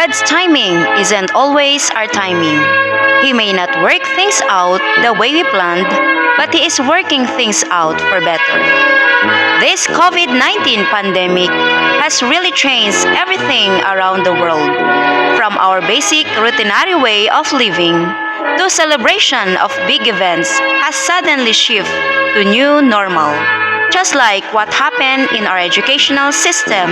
God's timing isn't always our timing. He may not work things out the way we planned, but He is working things out for better. This COVID-19 pandemic has really changed everything around the world, from our basic routinary way of living to celebration of big events has suddenly shifted to new normal. Just like what happened in our educational system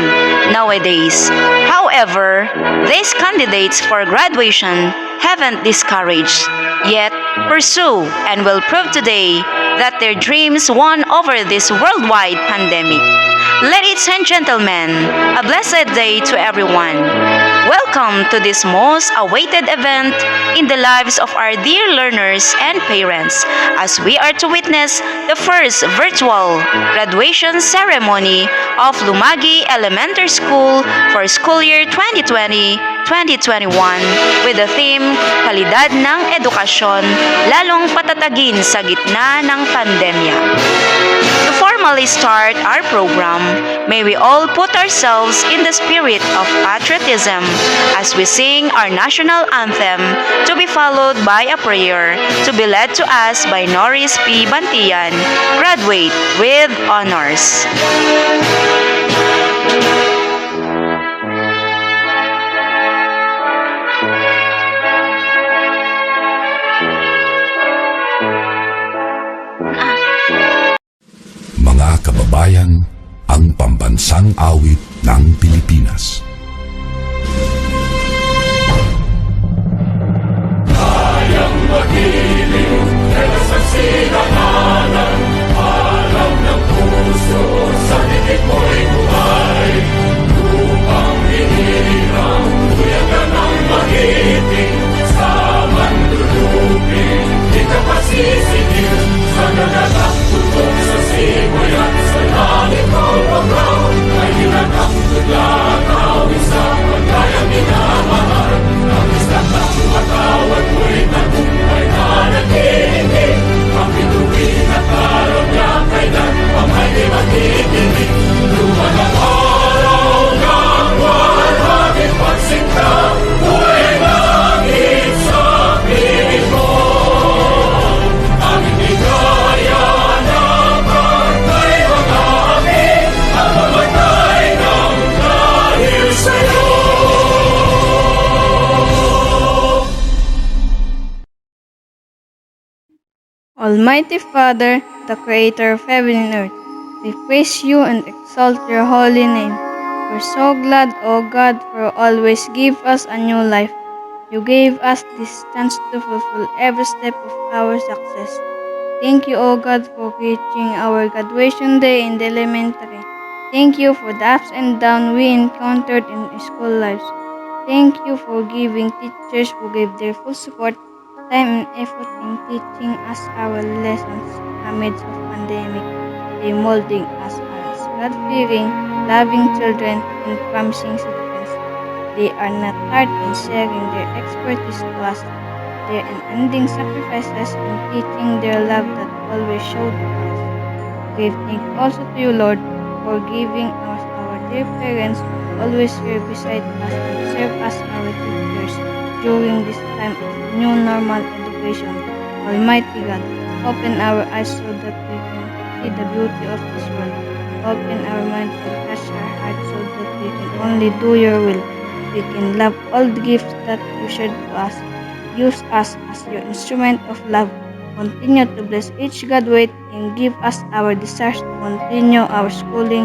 nowadays. However, these candidates for graduation haven't discouraged, yet pursue and will prove today that their dreams won over this worldwide pandemic. Ladies and gentlemen, a blessed day to everyone. Welcome to this most awaited event in the lives of our dear learners and parents as we are to witness the first virtual graduation ceremony of Lumagui Elementary School for school year 2020-2021 with the theme Kalidad ng Edukasyon, lalong patatagin sa gitna ng pandemya. To formally start our program, may we all put ourselves in the spirit of patriotism as we sing our national anthem to be followed by a prayer to be led to us by Norris P. Bantian, graduate with honors. Mga kababayan, ang pambansang awit ng Pilipinas. Kayang magiliw, kaya sa sinangalan, alam ng puso, sa dikit mo'y buhay. Lupang hinirang, kuyagan ang magiting, sa mandulupin, di ka pasisingil, sa nagatak tutok sa simoy at sa langit mo pagkaw, ay hinatang tudlan, awit sa pagkayang minamahal, ang isang matawad mo'y tagumpay na naghihingi, ang bituin at araw niya kailan pamay di magtitingin. Luman ang araw ng walhaging pagsinta, buhay langit sa piling mo. Ang hindi kaya ng partay mga amin, ang mamatay ng dahil sa'yo. Almighty Father, the Creator of heaven and earth, we praise you and exalt your holy name. We're so glad, O God, for always give us a new life. You gave us this chance to fulfill every step of our success. Thank you, O God, for reaching our graduation day in the elementary. Thank you for the ups and downs we encountered in school lives. Thank you for giving teachers who gave their full support, time and effort in teaching us our lessons amidst of pandemic. They molding us as God-fearing, loving children and promising citizens. They are not tired in sharing their expertise to us, their unending sacrifices in teaching their love that always showed to us. Give thanks also to you, Lord, for giving us our dear parents who always here beside us and serve as our teachers during this time of new normal education. Almighty God, open our eyes so that we can see the beauty of this world. Open our minds and touch our hearts so that we can only do your will. We can love all the gifts that you shared to us. Use us as your instrument of love. Continue to bless each graduate and give us our desires to continue our schooling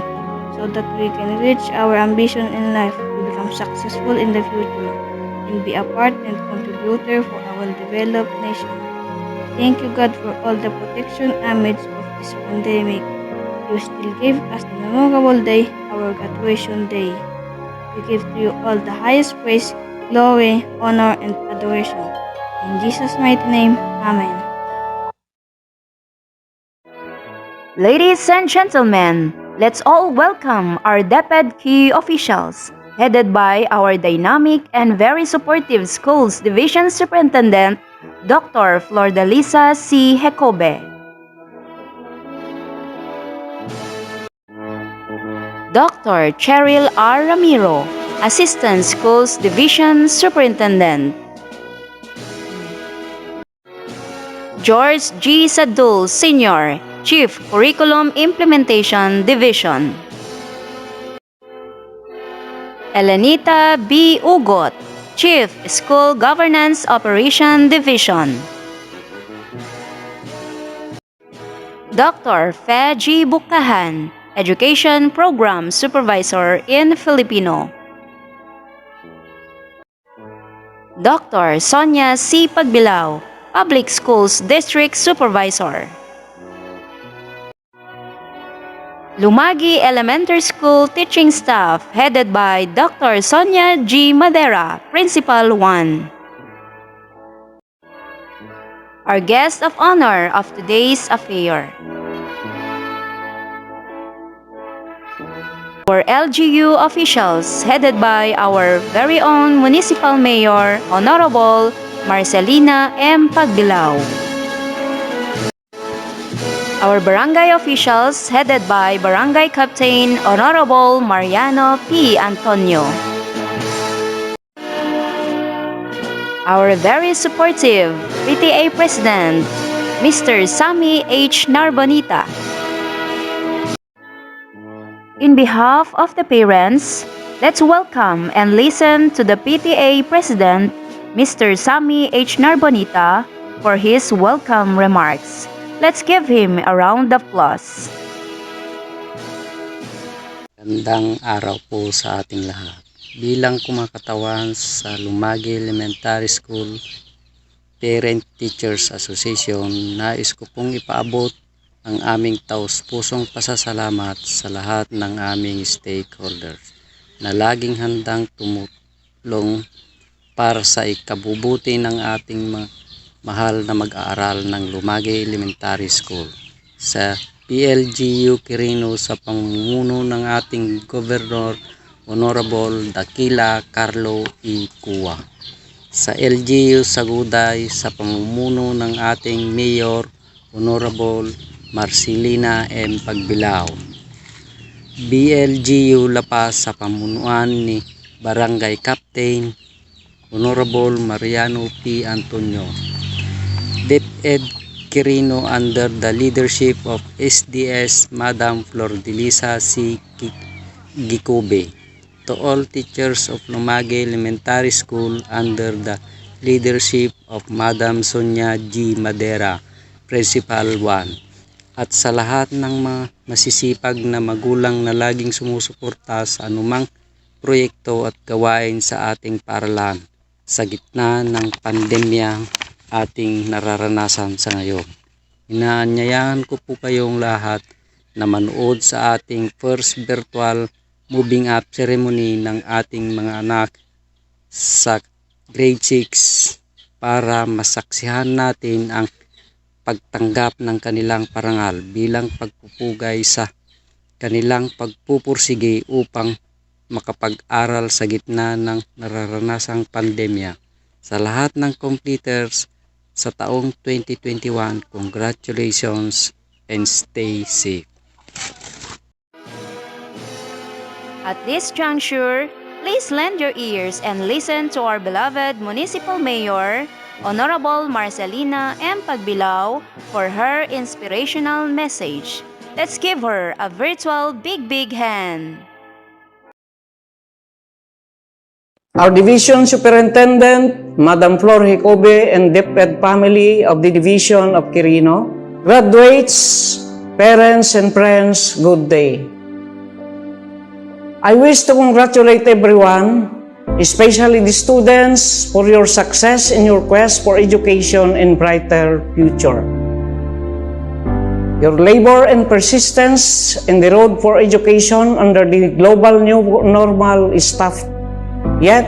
so that we can reach our ambition in life to become successful in the future and be a part and contributor for our developed nation. Thank you, God, for all the protection amidst of this pandemic. You still gave us a memorable day, our graduation day. We give to you all the highest praise, glory, honor, and adoration. In Jesus' mighty name, Amen. Ladies and gentlemen, let's all welcome our DepEd key officials, headed by our dynamic and very supportive Schools Division Superintendent, Dr. Flordalisa C. Hecobe. Dr. Cheryl R. Ramiro, Assistant Schools Division Superintendent. George G. Sadul, Sr., Chief Curriculum Implementation Division. Elenita B. Ugot, Chief School Governance Operation Division. Dr. Fe G. Bukahan, Education Program Supervisor in Filipino. Dr. Sonia C. Pagbilao, Public Schools District Supervisor. Lumagui Elementary School Teaching Staff headed by Dr. Sonia G. Madera, Principal 1. Our guest of honor of today's affair. Our LGU officials headed by our very own Municipal Mayor, Honorable Marcelina M. Pagbilao. Our barangay officials headed by Barangay Captain Honorable Mariano P. Antonio. Our very supportive PTA President, Mr. Sammy H. Narbonita. In behalf of the parents, let's welcome and listen to the PTA President, Mr. Sammy H. Narbonita, for his welcome remarks. Let's give him a round of applause. Magandang araw po sa ating lahat. Bilang kumakatawan sa Lumagui Elementary School Parent Teachers Association, nais ko pong ipaabot ang aming taus-pusong pasasalamat sa lahat ng aming stakeholders na laging handang tumulong para sa ikabubuti ng ating mahal na mag-aaral ng Lumagui Elementary School. Sa PLGU Quirino sa pamumuno ng ating Governor Honorable Dakila Carlo E. Cua. Sa LGU Saguday sa pamumuno ng ating Mayor Honorable Marcelina M. Pagbilao. BLGU La Paz sa pamunuan ni Barangay Captain Honorable Mariano P. Antonio. DepEd Quirino under the leadership of SDS Madam Flordelisa C. Gicobe. To all teachers of Lumagui Elementary School under the leadership of Madam Sonia G. Madera, Principal 1. At sa lahat ng mga masisipag na magulang na laging sumusuporta sa anumang proyekto at gawain sa ating paaralan sa gitna ng pandemya ating nararanasan sa ngayon. Inaanyayahan ko po kayong lahat na manood sa ating first virtual moving up ceremony ng ating mga anak sa grade 6 para masaksihan natin ang pagtanggap ng kanilang parangal bilang pagpupugay sa kanilang pagpupursige upang makapag-aral sa gitna ng nararanasang pandemya. Sa lahat ng completers sa taong 2021, congratulations and stay safe. At this juncture, please lend your ears and listen to our beloved Municipal Mayor, Honorable Marcelina M. Pagbilao, for her inspirational message. Let's give her a virtual big hand. Our Division Superintendent, Madam Flor Jacobe, and DepEd family of the Division of Quirino, graduates, parents, and friends, good day. I wish to congratulate everyone, especially the students, for your success in your quest for education and brighter future. Your labor and persistence in the road for education under the global new normal is tough. Yet,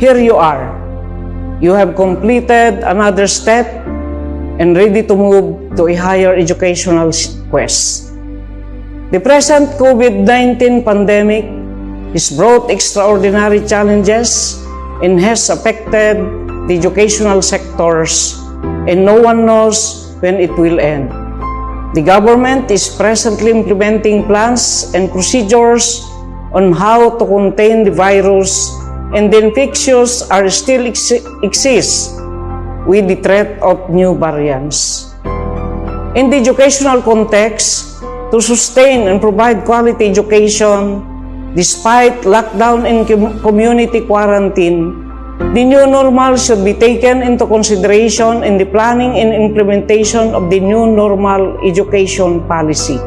here you are. You have completed another step and ready to move to a higher educational quest. The present COVID-19 pandemic has brought extraordinary challenges and has affected the educational sectors, and no one knows when it will end. The government is presently implementing plans and procedures on how to contain the virus, and the infectious are still exist with the threat of new variants. In the educational context, to sustain and provide quality education despite lockdown and community quarantine, the new normal should be taken into consideration in the planning and implementation of the new normal education policy.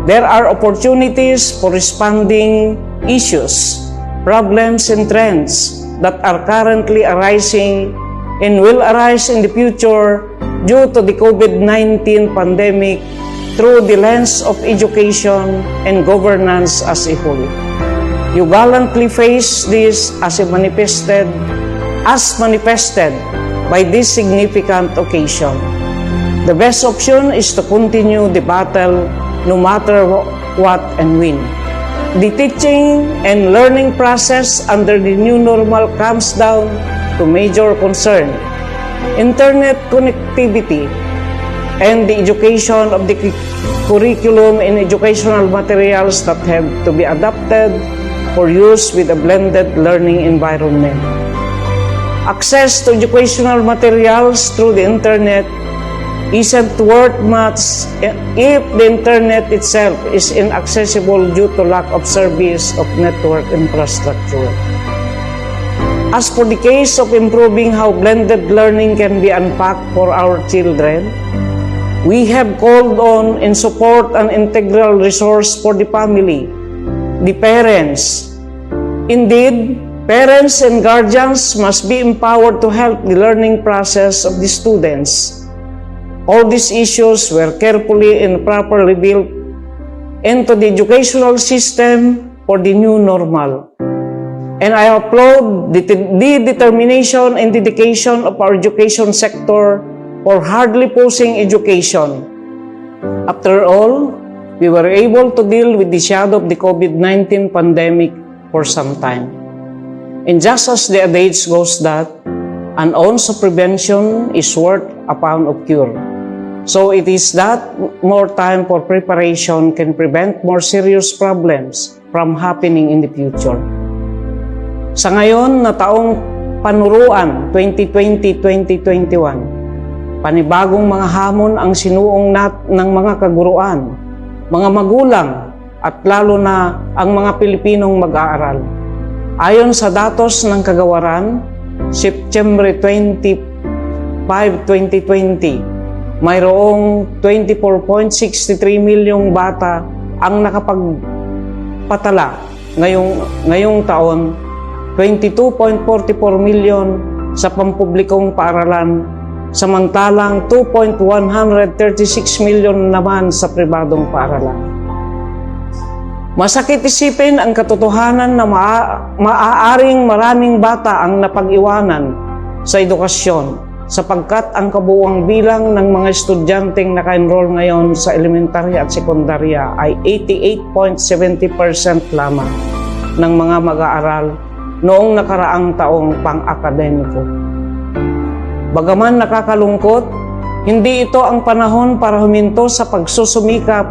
There are opportunities for responding issues, problems, and trends that are currently arising and will arise in the future due to the COVID-19 pandemic through the lens of education and governance as a whole. You gallantly face this as manifested by this significant occasion. The best option is to continue the battle no matter what and win. The teaching and learning process under the new normal comes down to major concern: internet connectivity and the education of the curriculum and educational materials that have to be adapted for use with a blended learning environment. Access to educational materials through the internet isn't worth much if the internet itself is inaccessible due to lack of service of network infrastructure. As for the case of improving how blended learning can be unpacked for our children, we have called on and support an integral resource for the family, the parents. Indeed, parents and guardians must be empowered to help the learning process of the students. All these issues were carefully and properly built into the educational system for the new normal. And I applaud the determination and dedication of our education sector for hardly posing education. After all, we were able to deal with the shadow of the COVID-19 pandemic for some time. And just as the adage goes that, an ounce of prevention is worth a pound of cure. So it is that more time for preparation can prevent more serious problems from happening in the future. Sa ngayon na taong panuruan 2020-2021, panibagong mga hamon ang sinuong ng mga kaguruan, mga magulang, at lalo na ang mga Pilipinong mag-aaral. Ayon sa datos ng Kagawaran, September 25, 2020, mayroong 24.63 milyong bata ang nakapagpatala ngayong taon, 22.44 milyon sa pampublikong paaralan, samantalang 2.136 milyon naman sa pribadong paaralan. Masakit isipin ang katotohanan na maaaring maraming bata ang napag-iwanan sa edukasyon sapagkat ang kabuuang bilang ng mga estudyanteng naka-enroll ngayon sa elementarya at sekundarya ay 88.70% lamang ng mga mag-aaral noong nakaraang taong pang-akademiko. Bagaman nakakalungkot, hindi ito ang panahon para huminto sa pagsusumikap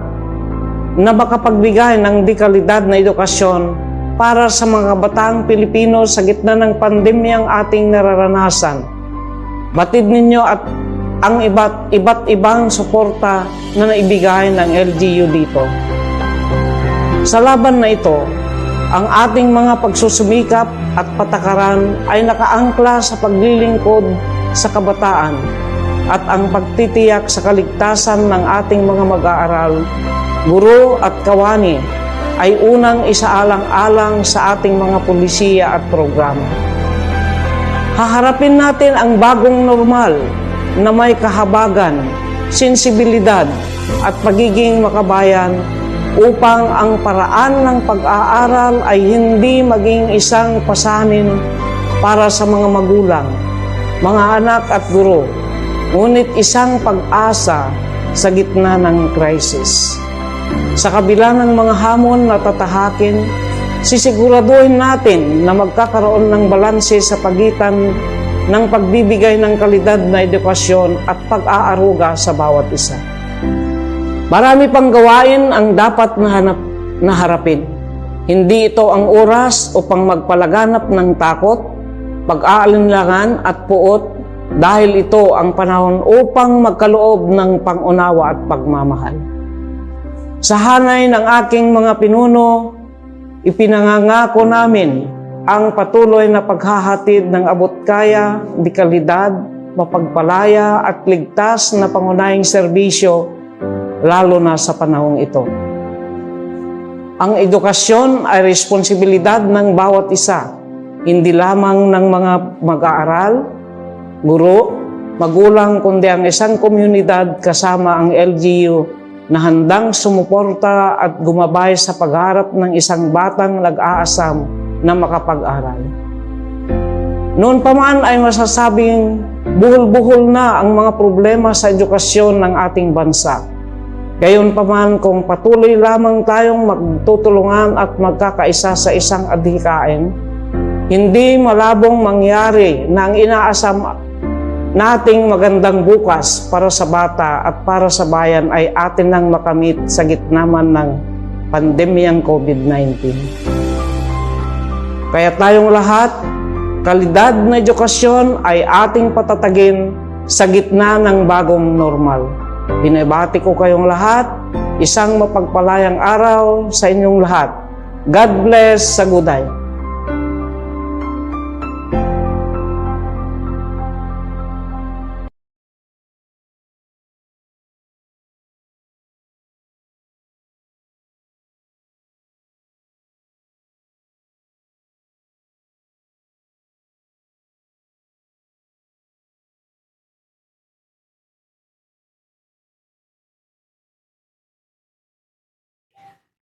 na makapagbigay ng dekalidad na edukasyon para sa mga bataang Pilipino sa gitna ng pandemyang ating nararanasan. Batid ninyo at ang iba't ibang suporta na naibigay ng LGU dito. Sa laban na ito, ang ating mga pagsusumikap at patakaran ay nakaangkla sa paglilingkod sa kabataan at ang pagtitiyak sa kaligtasan ng ating mga mag-aaral, guro at kawani ay unang isaalang-alang sa ating mga pulisiya at programa. Haharapin natin ang bagong normal na may kahabagan, sensibilidad at pagiging makabayan upang ang paraan ng pag-aaral ay hindi maging isang pasanin para sa mga magulang, mga anak at guro, ngunit isang pag-asa sa gitna ng krisis. Sa kabila ng mga hamon na tatahakin, sisiguraduhin natin na magkakaroon ng balanse sa pagitan ng pagbibigay ng kalidad na edukasyon at pag-aaruga sa bawat isa. Marami pang gawain ang dapat na harapin. Hindi ito ang oras upang magpalaganap ng takot, pag-aalinlangan at puot dahil ito ang panahon upang magkaloob ng pangunawa at pagmamahal. Sa hanay ng aking mga pinuno, ipinangangako namin ang patuloy na paghahatid ng abot-kaya, dekalidad, mapagpalaya at ligtas na pangunahing serbisyo lalo na sa panahong ito. Ang edukasyon ay responsibilidad ng bawat isa, hindi lamang ng mga mag-aaral, guro, magulang, kundi ang isang komunidad kasama ang LGU na handang sumuporta at gumabay sa pagharap ng isang batang nag-aasam na makapag-aral. Noon pa man ay masasabing buhol-buhol na ang mga problema sa edukasyon ng ating bansa. Gayon pa man kung patuloy lamang tayong magtutulungan at magkakaisa sa isang adhikain, hindi malabong mangyari na ang inaasam nating magandang bukas para sa bata at para sa bayan ay atin nang makamit sa gitna man ng pandemyang COVID-19. Kaya tayong lahat, kalidad na edukasyon ay ating patatagin sa gitna ng bagong normal. Binabati ko kayong lahat, isang mapagpalayang araw sa inyong lahat. God bless Saguday.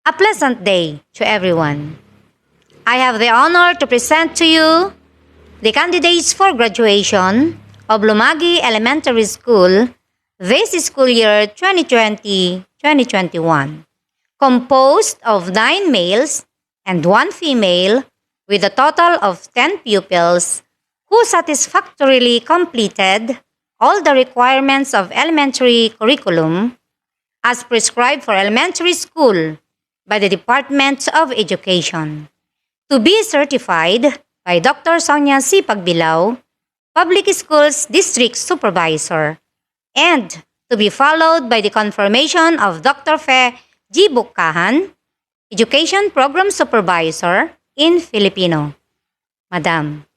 A pleasant day to everyone. I have the honor to present to you the candidates for graduation of Lumagui Elementary School this school year 2020-2021, composed of 9 males and 1 female with a total of 10 pupils who satisfactorily completed all the requirements of elementary curriculum as prescribed for elementary school by the Department of Education, to be certified by Dr. Sonia C. Pagbilao, Public Schools District Supervisor, and to be followed by the confirmation of Dr. Fe G. Bukahan, Education Program Supervisor in Filipino. Madam.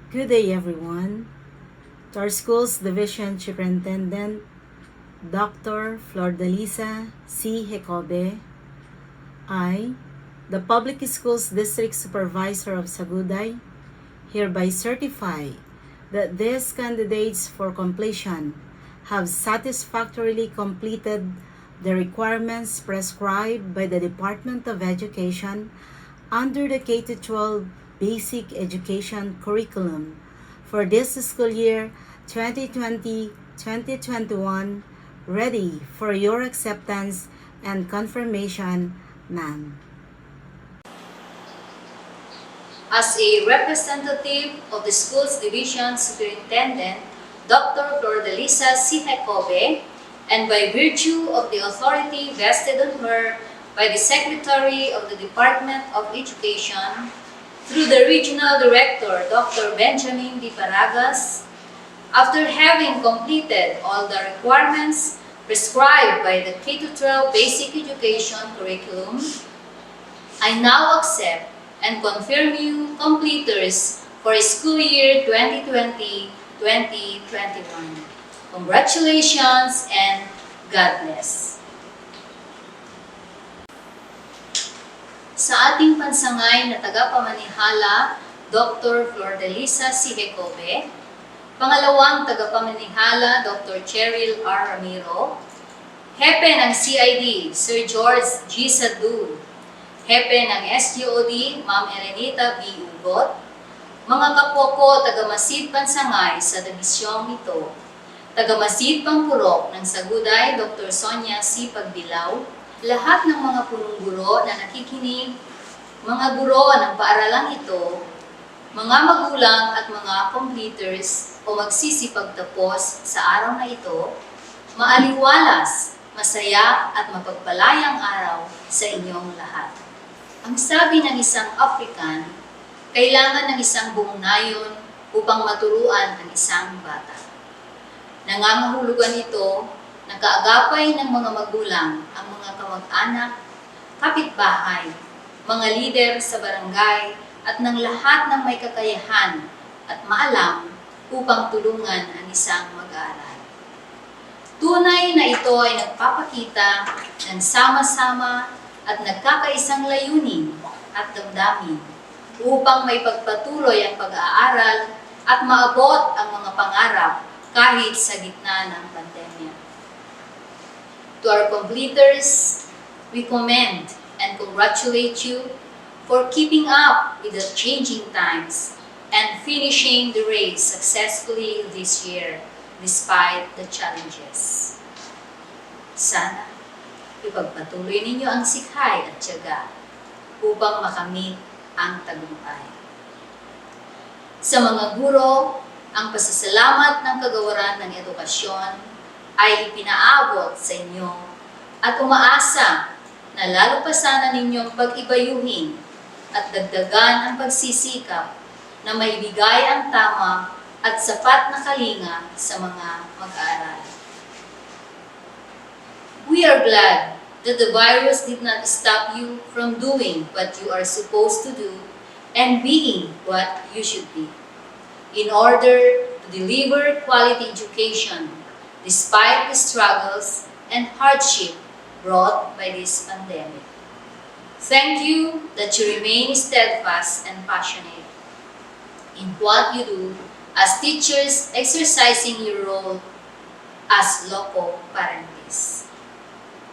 Good day, everyone. To our school's Division Superintendent, Dr. Flordalisa C. Hecobe, I, the Public Schools District Supervisor of Saguday, hereby certify that these candidates for completion have satisfactorily completed the requirements prescribed by the Department of Education under the K-12 Basic Education Curriculum for this school year 2020-2021, ready for your acceptance and confirmation, ma'am. As a representative of the school's division superintendent, Dr. Flordalisa C. Hecobe, and by virtue of the authority vested on her by the Secretary of the Department of Education, through the Regional Director, Dr. Benjamin D. Paragas, after having completed all the requirements prescribed by the K-12 Basic Education Curriculum, I now accept and confirm you completers for school year 2020-2021. Congratulations and God bless. Sa ating pansangay na tagapamanihala, Dr. Flordalisa C. Hecobe, pangalawang tagapamanihala, Dr. Cheryl R. Ramiro, Hepe ng CID, Sir George G. Sadu, Hepe ng SGOD, Ma'am Elenita B. Ugot, mga kapwa ko taga-Masid Pansangay sa dibisyong ito, taga-Masid Pampurok ng Saguday, Dr. Sonia C. Pagbilao, lahat ng mga punong guro na nakikinig, mga guro ng paaralang ito, mga magulang at mga completers o magsisipagtapos sa araw na ito, maaliwalas, masaya at mapagpalayang araw sa inyong lahat. Ang sabi ng isang African, kailangan ng isang buong nayon upang maturuan ang isang bata. Nangangahulugan ito na kaagapay ng mga magulang, ang mga kamag-anak, kapitbahay, mga lider sa barangay at ng lahat ng may kakayahan at maalam upang tulungan ang isang mag-aaral. Tunay na ito ay nagpapakita ng sama-sama at nagkakaisang layunin at damdamin upang may pagpatuloy ang pag-aaral at maabot ang mga pangarap kahit sa gitna ng pandemya. To our completers, we commend and congratulate you for keeping up with the changing times and finishing the race successfully this year despite the challenges. Sana ipagpatuloy ninyo ang sikhay at tiyaga upang makamit ang tagumpay. Sa mga guro, ang pasasalamat ng kagawaran ng edukasyon ay ipinaabot sa inyo at umaasa na lalo pa sana ninyong pag-ibayuhin at dagdagan ang pagsisikap na maibigay ang tama at sapat na kalinga sa mga mag-aaral. We are glad that the virus did not stop you from doing what you are supposed to do and being what you should be, in order to deliver quality education despite the struggles and hardship brought by this pandemic. Thank you that you remain steadfast and passionate in what you do as teachers exercising your role as loco parentis.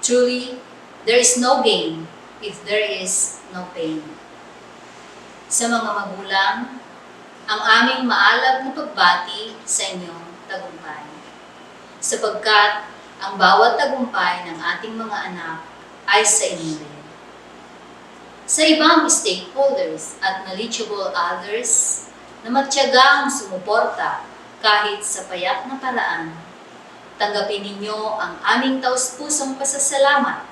Truly, there is no gain if there is no pain. Sa mga magulang, ang aming maalab na pagbati sa inyong tagumpay. Sapagkat ang bawat tagumpay ng ating mga anak ay sa inyo rin. Sa ibang stakeholders at knowledgeable others, na matyagang sumuporta kahit sa payak na paraan, tanggapin ninyo ang aming taus-pusong pasasalamat.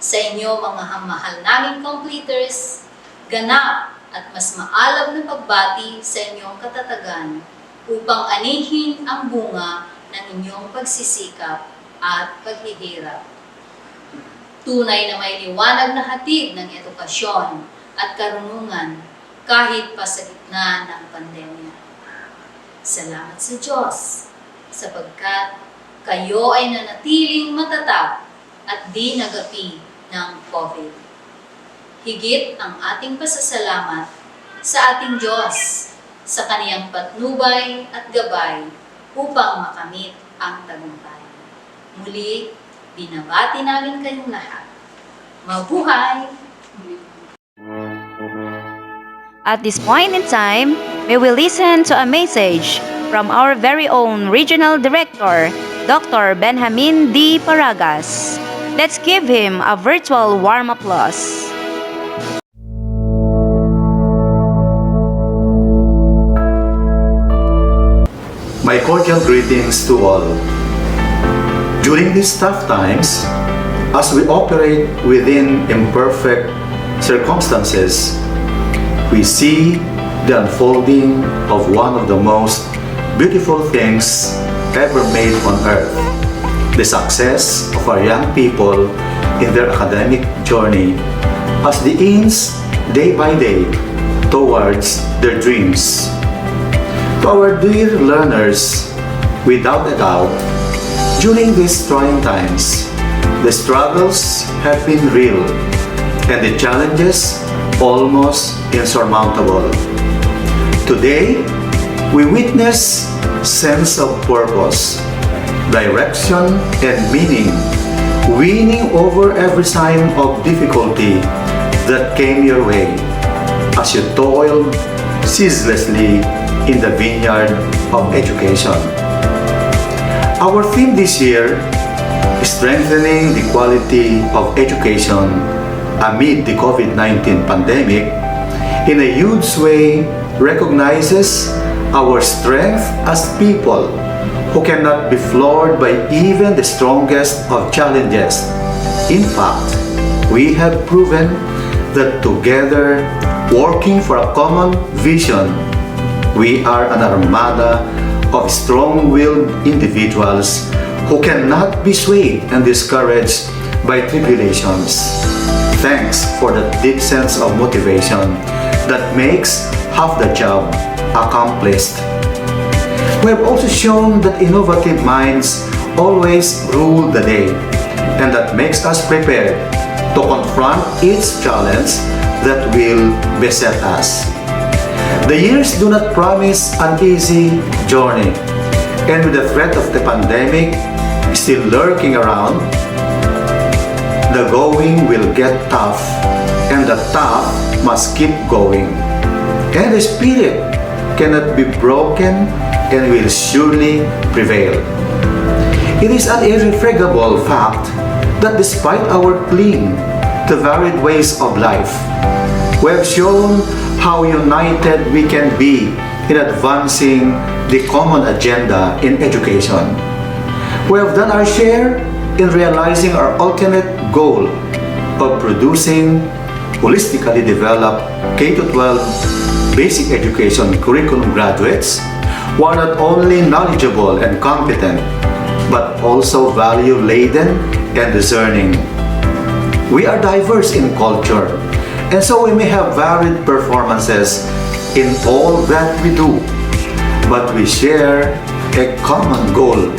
Sa inyo mga mahal naming completers, ganap at mas maalab na pagbati sa inyong katatagan upang anihin ang bunga ng inyong pagsisikap at paghihirap. Tunay na may liwanag na hatid ng edukasyon at karunungan kahit pa sa gitna ng pandemya. Salamat sa Diyos, sapagkat kayo ay nanatiling matatag at di nagapi ng COVID. Higit ang ating pasasalamat sa ating Diyos sa kaniyang patnubay at gabay upang makamit ang tagumpay. Muli, binabati namin kayong lahat. Mabuhay! At this point in time, we will listen to a message from our very own Regional Director, Dr. Benjamin D. Paragas. Let's give him a virtual warm applause. My cordial greetings to all. During these tough times, as we operate within imperfect circumstances, we see the unfolding of one of the most beautiful things ever made on earth, the success of our young people in their academic journey as they inch day by day towards their dreams. To our dear learners, without a doubt, during these trying times, the struggles have been real and the challenges almost insurmountable. Today, we witness sense of purpose, direction, and meaning winning over every sign of difficulty that came your way as you toiled ceaselessly in the vineyard of education. Our theme this year is strengthening the quality of education amid the COVID-19 pandemic in a huge way recognizes our strength as people who cannot be floored by even the strongest of challenges. In fact, we have proven that together, working for a common vision, we are an armada of strong-willed individuals who cannot be swayed and discouraged by tribulations. Thanks for the deep sense of motivation that makes half the job accomplished. We have also shown that innovative minds always rule the day, and that makes us prepared to confront each challenge that will beset us. The years do not promise an easy journey, and with the threat of the pandemic still lurking around, the going will get tough, and the tough must keep going. And the spirit cannot be broken and will surely prevail. It is an irrefragable fact that despite our cling to varied ways of life, we have shown how united we can be in advancing the common agenda in education. We have done our share in realizing our ultimate goal of producing holistically developed K-12 basic education curriculum graduates who are not only knowledgeable and competent, but also value-laden and discerning. We are diverse in culture, and so we may have varied performances in all that we do, but we share a common goal: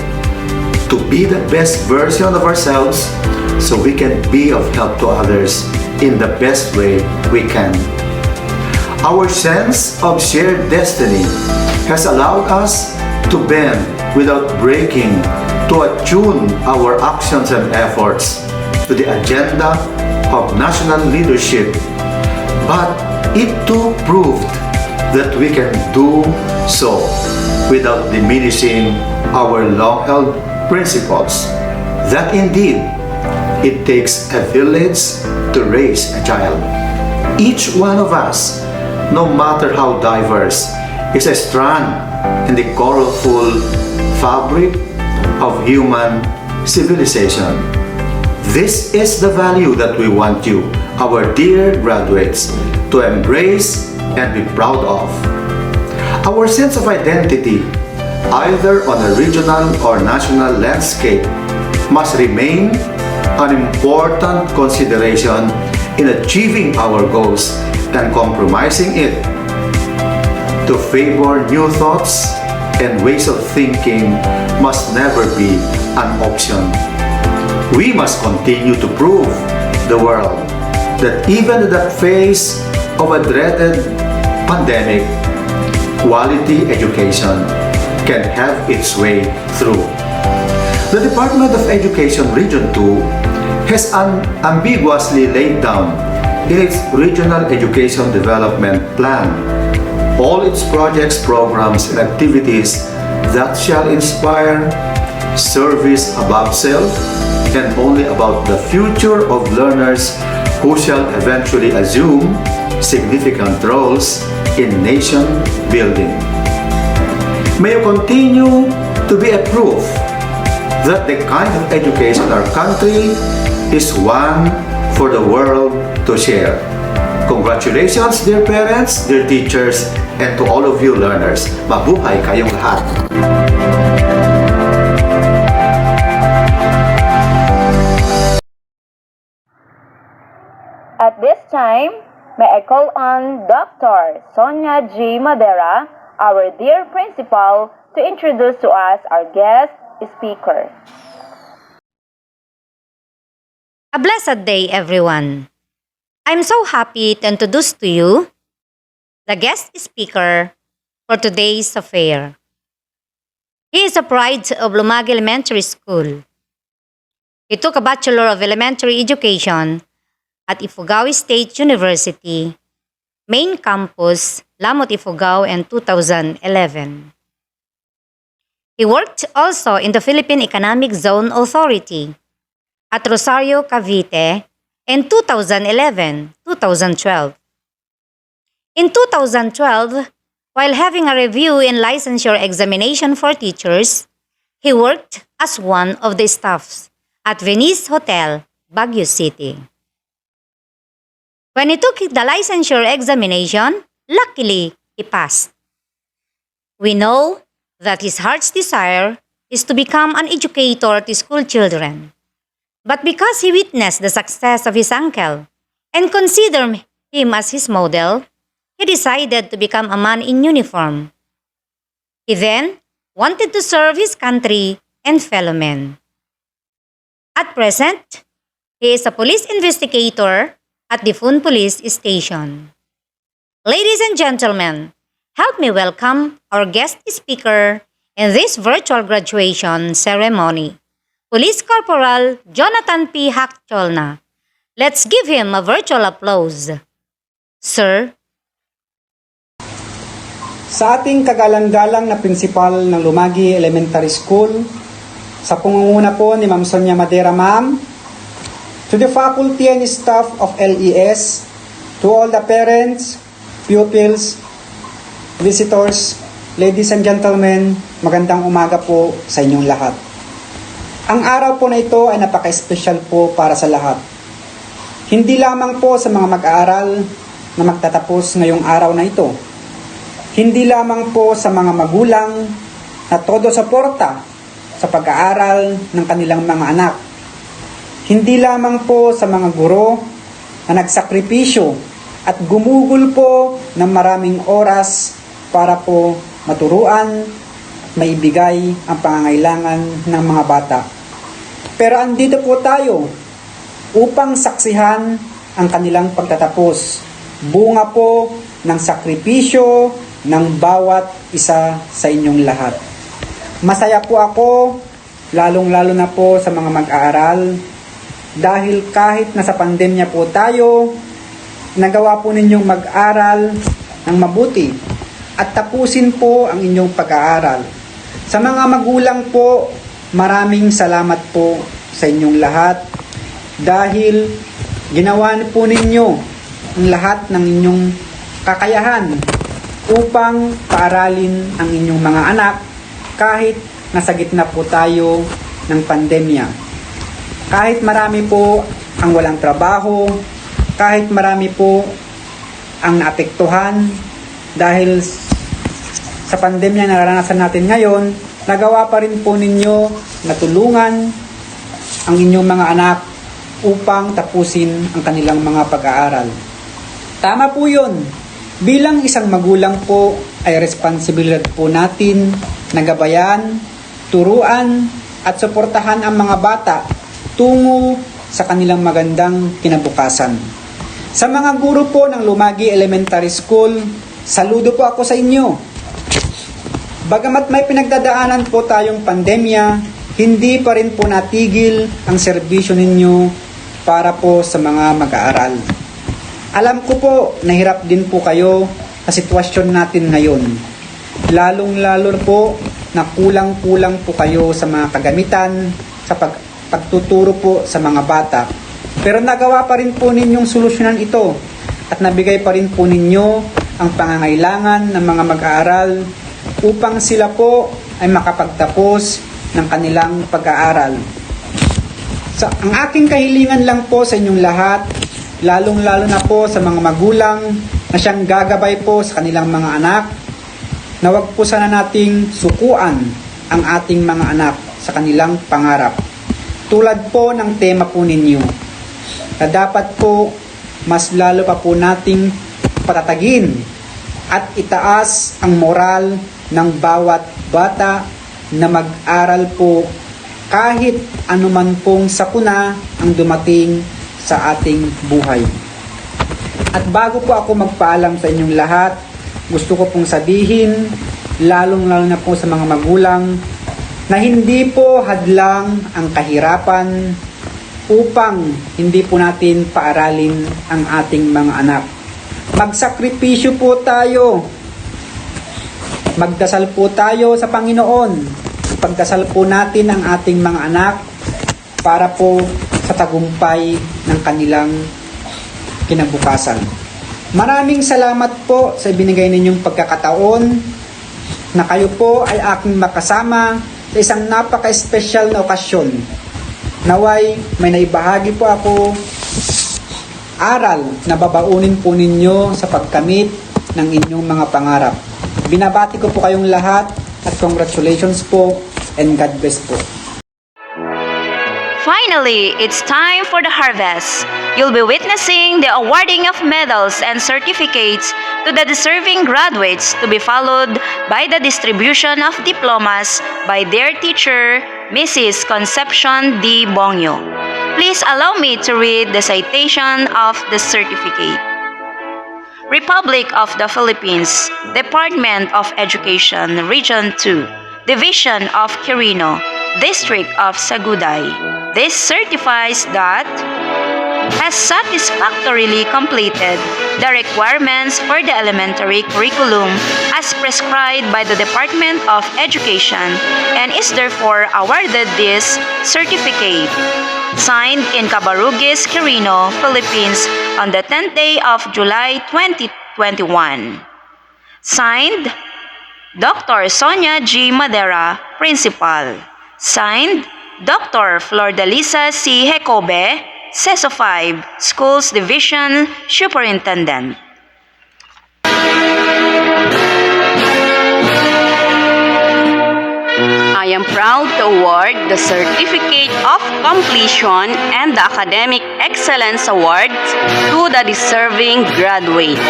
to be the best version of ourselves so we can be of help to others in the best way we can. Our sense of shared destiny has allowed us to bend without breaking, to attune our actions and efforts to the agenda of national leadership. But it too proved that we can do so without diminishing our long-held principles, that indeed it takes a village to raise a child. Each one of us, no matter how diverse, is a strand in the colorful fabric of human civilization. This is the value that we want you, our dear graduates, to embrace and be proud of. Our sense of identity, either on a regional or national landscape, must remain an important consideration in achieving our goals, and compromising it to favor new thoughts and ways of thinking must never be an option. We must continue to prove the world that even in the face of a dreaded pandemic, quality education can have its way through. The Department of Education Region 2 has unambiguously laid down in its Regional Education Development Plan all its projects, programs, and activities that shall inspire service above self and only about the future of learners who shall eventually assume significant roles in nation building. May you continue to be a proof that the kind of education our country is one for the world to share. Congratulations, dear parents, dear teachers, and to all of you learners. Mabuhay kayong lahat! At this time, may I call on Dr. Sonia G. Madera, our dear principal, to introduce to us our guest speaker. A blessed day, everyone. I'm so happy to introduce to you the guest speaker for today's affair. He is a pride of Lumagui Elementary School. He took a Bachelor of Elementary Education at Ifugao State University, Main Campus, Lamot, Ifugao in 2011. He worked also in the Philippine Economic Zone Authority at Rosario, Cavite in 2011-2012. In 2012, while having a review in licensure examination for teachers, He worked as one of the staffs at Venice Hotel, Baguio City. When he took the licensure examination, luckily he passed. We know that his heart's desire is to become an educator to school children. But because he witnessed the success of his uncle and considered him as his model, he decided to become a man in uniform. He then wanted to serve his country and fellow men. At present, he is a police investigator at the Fun Police Station. Ladies and gentlemen, help me welcome our guest speaker in this virtual graduation ceremony, Police Corporal Jonathan P. Hactolna. Let's give him a virtual applause. Sir, sa ating kagalang-galang na prinsipal ng Lumagui Elementary School, sa pangunguna po ni Ma'am Sonia Madera, Ma'am, to the faculty and staff of LES, to all the parents, pupils, visitors, ladies and gentlemen, magandang umaga po sa inyong lahat. Ang araw po na ito ay napaka-espesyal po para sa lahat. Hindi lamang po sa mga mag-aaral na magtatapos ngayong araw na ito. Hindi lamang po sa mga magulang na todo suporta sa pag-aaral ng kanilang mga anak. Hindi lamang po sa mga guro na nagsakripisyo at gumugol po ng maraming oras para po maturuan, maibigay ang pangangailangan ng mga bata. Pero andito po tayo upang saksihan ang kanilang pagtatapos. Bunga po ng sakripisyo ng bawat isa sa inyong lahat. Masaya po ako, lalong-lalo na po sa mga mag-aaral, dahil kahit nasa pandemya po tayo, nagawa po ninyong mag-aral ng mabuti at tapusin po ang inyong pag-aaral. Sa mga magulang po, maraming salamat po sa inyong lahat dahil ginawa po ninyo ang lahat ng inyong kakayahan upang paaralin ang inyong mga anak kahit nasa gitna po tayo ng pandemya. Kahit marami po ang walang trabaho, kahit marami po ang naapektuhan dahil sa pandemya na naranasan natin ngayon, nagawa pa rin po ninyo na tulungan ang inyong mga anak upang tapusin ang kanilang mga pag-aaral. Tama po yun. Bilang isang magulang po ay responsibilidad po natin na gabayan, turuan at suportahan ang mga bata tungo sa kanilang magandang kinabukasan. Sa mga guro po ng Lumagui Elementary School, saludo po ako sa inyo. Bagamat may pinagdadaanan po tayong pandemya, hindi pa rin po natigil ang serbisyo ninyo para po sa mga mag-aaral. Alam ko po, nahirap din po kayo sa sitwasyon natin ngayon. Lalong-lalo po na kulang-kulang po kayo sa mga kagamitan, sa pagtuturo po sa mga bata. Pero nagawa pa rin po ninyong solusyonan ito at nabigay pa rin po ninyo ang pangangailangan ng mga mag-aaral upang sila po ay makapagtapos ng kanilang pag-aaral. So, ang aking kahilingan lang po sa inyong lahat, lalong-lalo na po sa mga magulang na siyang gagabay po sa kanilang mga anak, na wag po sana nating sukuan ang ating mga anak sa kanilang pangarap. Tulad po ng tema po ninyo, na dapat po mas lalo pa po nating patatagin at itaas ang moral ng bawat bata na mag-aral po kahit anuman pong sakuna ang dumating sa ating buhay. At bago po ako magpaalam sa inyong lahat, gusto ko pong sabihin, lalong-lalo na po sa mga magulang, na hindi po hadlang ang kahirapan upang hindi po natin paaralin ang ating mga anak. Magsakripisyo po tayo. Magdasal po tayo sa Panginoon. Pagdasal po natin ang ating mga anak para po sa tagumpay ng kanilang kinabukasan. Maraming salamat po sa ibinigay ninyong pagkakataon na kayo po ay aking makasama sa isang napaka-espesyal na okasyon. Naway, may naibahagi po ako aral na babaunin po ninyo sa pagkamit ng inyong mga pangarap. Binabati ko po kayong lahat at congratulations po and God bless po. Finally, it's time for the harvest. You'll be witnessing the awarding of medals and certificates to the deserving graduates, to be followed by the distribution of diplomas by their teacher, Mrs. Concepcion D. Bongyo. Please allow me to read the citation of the certificate. Republic of the Philippines, Department of Education, Region 2, Division of Quirino, District of Sagudai. This certifies that has satisfactorily completed the requirements for the elementary curriculum as prescribed by the Department of Education and is therefore awarded this certificate. Signed in Cabarugis, Quirino, Philippines on the 10th day of July 2021. Signed, Dr. Sonia G. Madera, Principal. Signed, Dr. Flordalisa C. Hecobe, CESO 5, Schools Division Superintendent. I am proud to award the Certificate of Completion and the Academic Excellence Awards to the deserving graduates.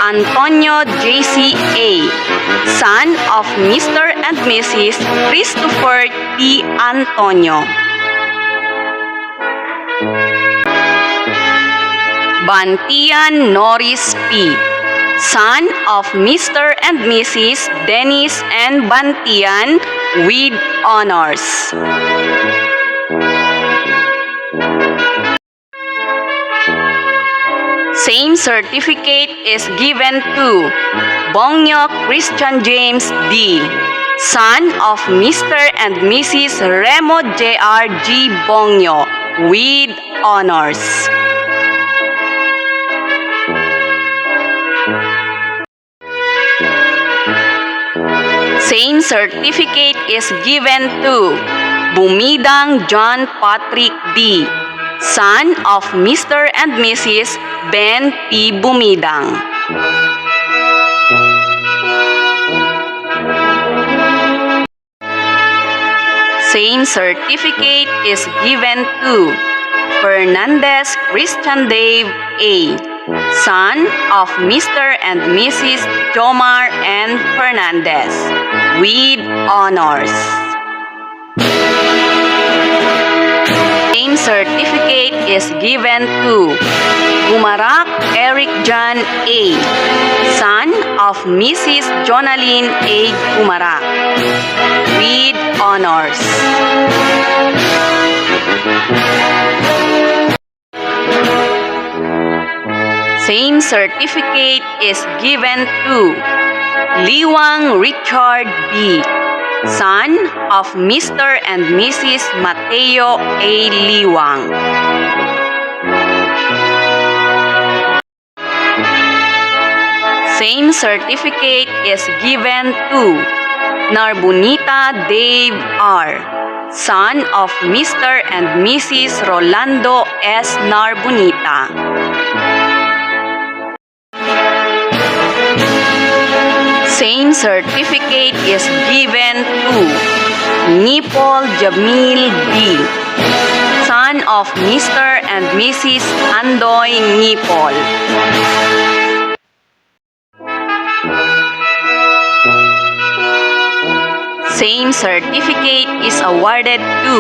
Antonio J.C. A., son of Mr. and Mrs. Christopher T. Antonio. Bantian Norris P., son of Mr. and Mrs. Dennis N. Bantian with honors. Same certificate is given to Bongyo Christian James D., son of Mr. and Mrs. Remo J.R. G. Bongyo with honors. Same certificate is given to Bumidang John Patrick D., son of Mr. and Mrs. Ben P. Bumidang. Same certificate is given to Fernandez Christian Dave A., son of Mr. and Mrs. Jomar N. Fernandez, with honors. Same certificate is given to Gumarak Eric John A., son of Mrs. Jonaline A. Gumarak, with honors. Same certificate is given to Liwang Richard B., son of Mr. and Mrs. Mateo A. Liwang. Same certificate is given to Narbonita Dave R., son of Mr. and Mrs. Rolando S. Narbonita. Same certificate is given to Nipol Jamil D., son of Mr. and Mrs. Andoy Nipol. Same certificate is awarded to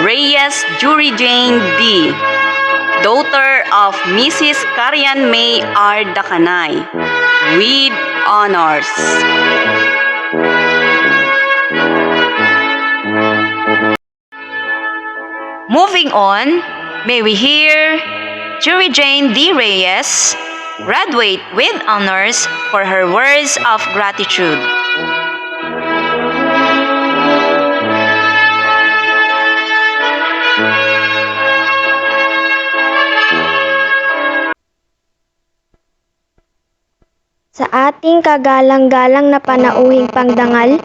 Reyes Jury Jane D., daughter of Mrs. Karian May R. Dakanay, with honors. Moving on, may we hear Jury Jane D. Reyes graduate with honors for her words of gratitude. Sa ating kagalang-galang na panauhing pangdangal,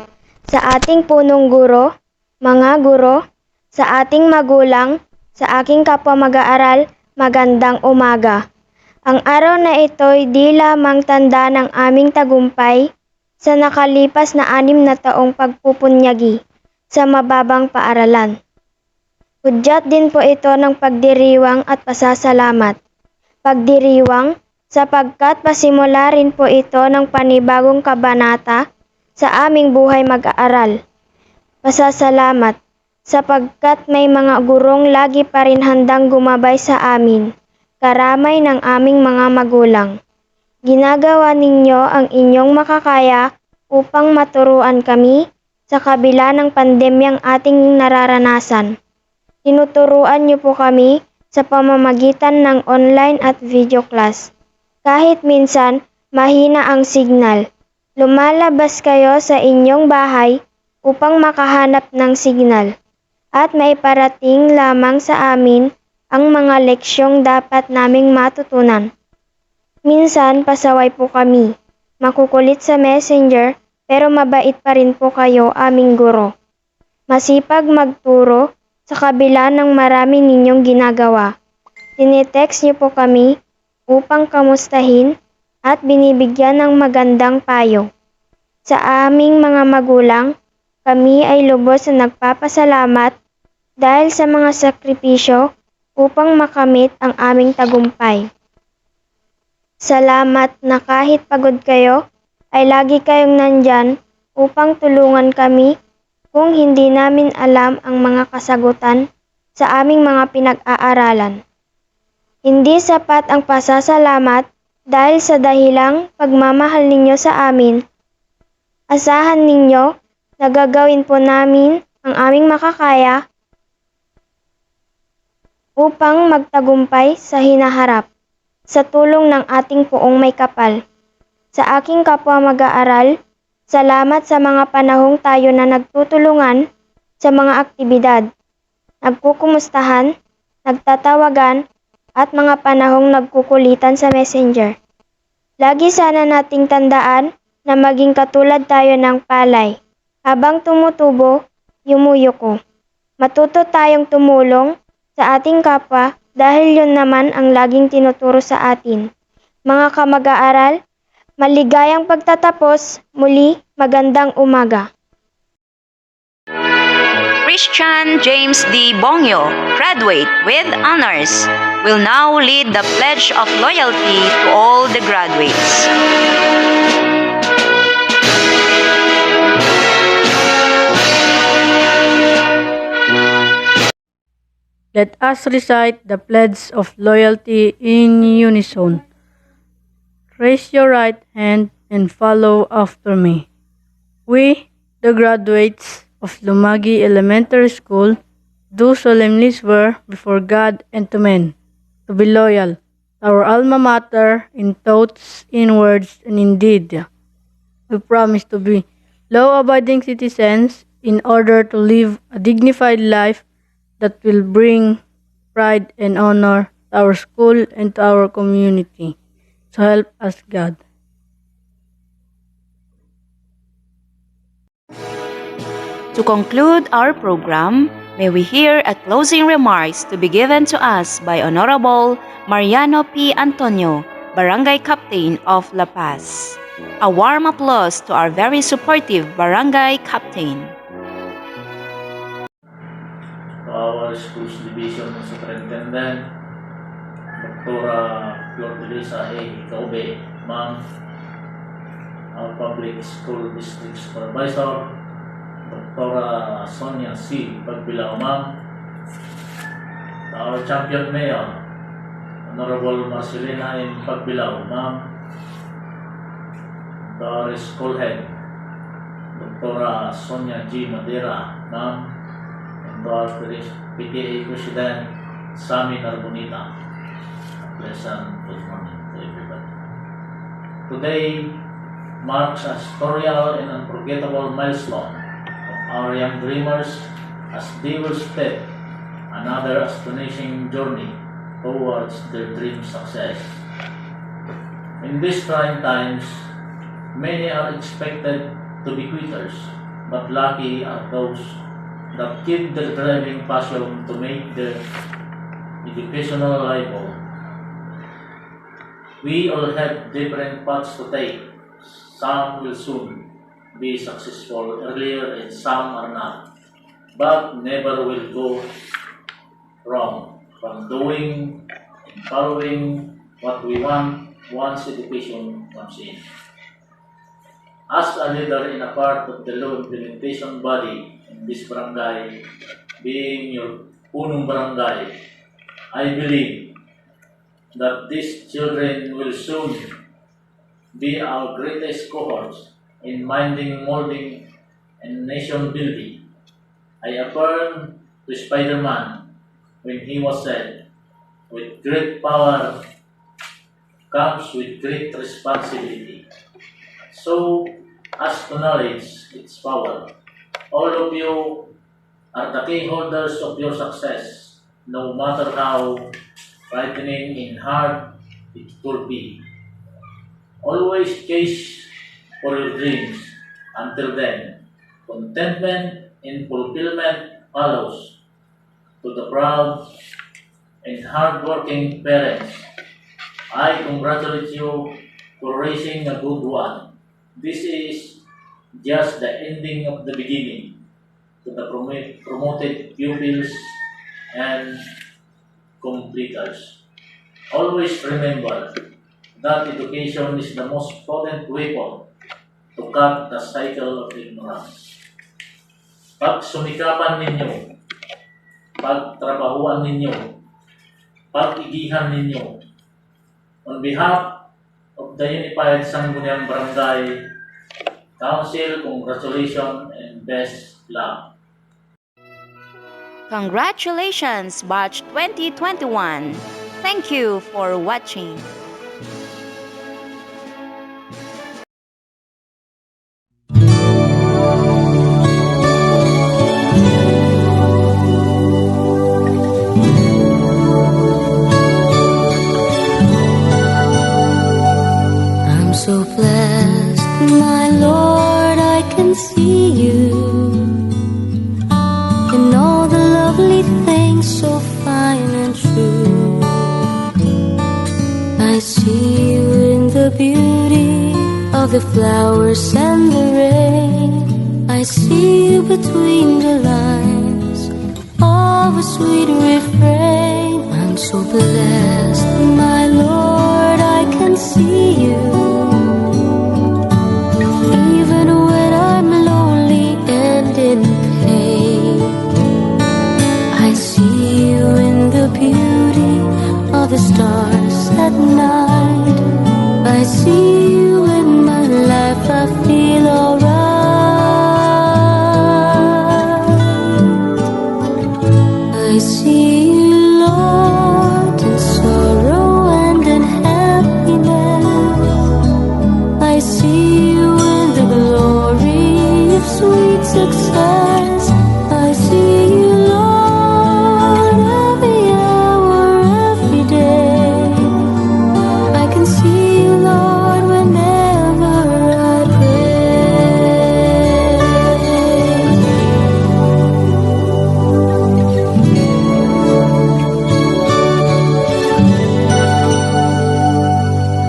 sa ating punong guro, mga guro, sa ating magulang, sa aking kapwa mag-aaral, magandang umaga. Ang araw na ito'y di lamang tanda ng aming tagumpay sa nakalipas na 6 na taong pagpupunyagi sa mababang paaralan. Hudyat din po ito ng pagdiriwang at pasasalamat. Pagdiriwang sapagkat pasimula rin po ito ng panibagong kabanata sa aming buhay mag-aaral. Pasasalamat sapagkat may mga gurong lagi pa rin handang gumabay sa amin, karamay ng aming mga magulang. Ginagawa ninyo ang inyong makakaya upang maturuan kami sa kabila ng pandemyang ating nararanasan. Tinuturuan niyo po kami sa pamamagitan ng online at video class. Kahit minsan mahina ang signal, lumalabas kayo sa inyong bahay upang makahanap ng signal at maiparating lamang sa amin ang mga leksyong dapat naming matutunan. Minsan pasaway po kami, makukulit sa messenger pero mabait pa rin po kayo aming guro. Masipag magturo sa kabila ng marami ninyong ginagawa. Tinitext niyo po kami upang kamustahin at binibigyan ng magandang payo. Sa aming mga magulang, kami ay lubos na nagpapasalamat dahil sa mga sakripisyo upang makamit ang aming tagumpay. Salamat na kahit pagod kayo, ay lagi kayong nandyan upang tulungan kami kung hindi namin alam ang mga kasagutan sa aming mga pinag-aaralan. Hindi sapat ang pasasalamat dahil sa dahilang pagmamahal ninyo sa amin. Asahan ninyo na gagawin po namin ang aming makakaya upang magtagumpay sa hinaharap sa tulong ng ating Poong May Kapal. Sa aking kapwa mag-aaral, salamat sa mga panahong tayo na nagtutulungan sa mga aktibidad, nagkukumustahan, nagtatawagan, at mga panahong nagkukulitan sa messenger. Lagi sana nating tandaan na maging katulad tayo ng palay. Habang tumutubo, yumuyuko. Matuto tayong tumulong sa ating kapwa dahil yun naman ang laging tinuturo sa atin. Mga kamag-aaral, maligayang pagtatapos, muli magandang umaga. Christian James D. Bongyo, graduate with honors, will now lead the Pledge of Loyalty to all the graduates. Let us recite the Pledge of Loyalty in unison. Raise your right hand and follow after me. We, the graduates of Lumagui Elementary School, do solemnly swear before God and to men to be loyal to our alma mater in thoughts, in words, and in deed. We promise to be law-abiding citizens in order to live a dignified life that will bring pride and honor to our school and to our community. So help us God. To conclude our program, may we hear a closing remarks to be given to us by Honorable Mariano P. Antonio, Barangay Captain of La Paz. A warm applause to our very supportive Barangay Captain. To our Schools Division Superintendent, Dr. Flor Elisa A. Ikaube, Ma'am, our Public School District Supervisor, Dr. Sonia C. Pagbilao, Ma'am, our Champion Mayor, Honorable Marcelina M. Pagbilao, Ma'am, our School Head, Dr. Sonia G. Madera, Ma'am, and our PTA President, Sami Narbonita. Pleasant good morning to everybody. Today marks a historical and unforgettable milestone of our young dreamers as they will step another astonishing journey towards their dream success. In these trying times, many are expected to be quitters, but lucky are those that keep their driving passion to make their educational life. We all have different paths to take. Some will soon be successful earlier and some are not, but never will go wrong from doing and following what we want once education comes in. As a leader in a part of the law implementation body in this barangay, being your punong barangay, I believe that these children will soon be our greatest cohorts in minding, molding, and nation building. I affirm to Spider-Man when he was said, with great power comes with great responsibility. So, as to knowledge, its power, all of you are the key holders of your success, no matter how frightening and hard it could be. Always chase for your dreams. Until then, contentment and fulfillment follows. To the proud and hardworking parents, I congratulate you for raising a good one. This is just the ending of the beginning. To the promoted pupils and completers, always remember that education is the most potent weapon to cut the cycle of ignorance. Pagsumikapan ninyo, pagtrabahuan ninyo, pag-igihan ninyo. On behalf of the Unified Sangguniang Barangay Council, congratulations and best luck. Congratulations, Batch 2021! Thank you for watching. I'm so blessed, my Lord, I can see you in all the lovely things so fine and true. I see you in the beauty of the flowers and the rain. I see you between the lines of a sweet refrain. I'm so blessed, my Lord, I can see you even when I'm lonely and in pain. I see you in the beauty of the stars at night. I see you in my life, I feel alright. I see you, Lord, in sorrow and in happiness. I see you in the glory of sweet success. I see you, Lord, every hour, every day. I can see you, Lord, whenever I pray.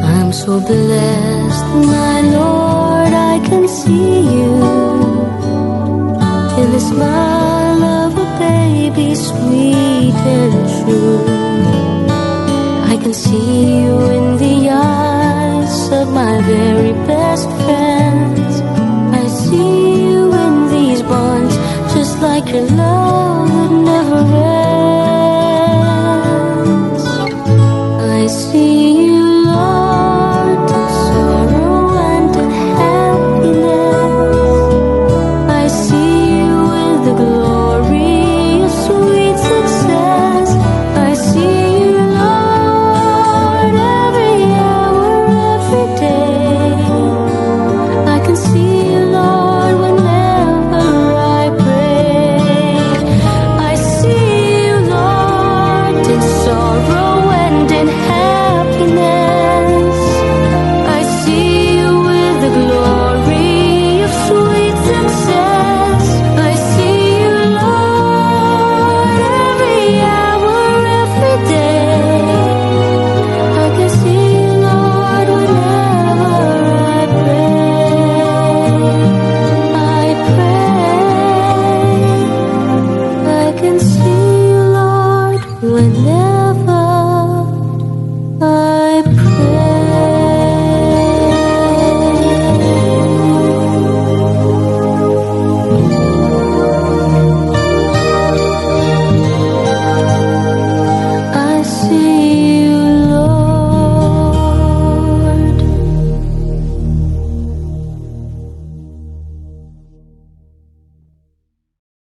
I'm so blessed, my Lord, I can see you in the smile of a baby, sweet and true. I can see you in the eyes of my very best friends. I see you in these bonds, just like your love that never ends. I see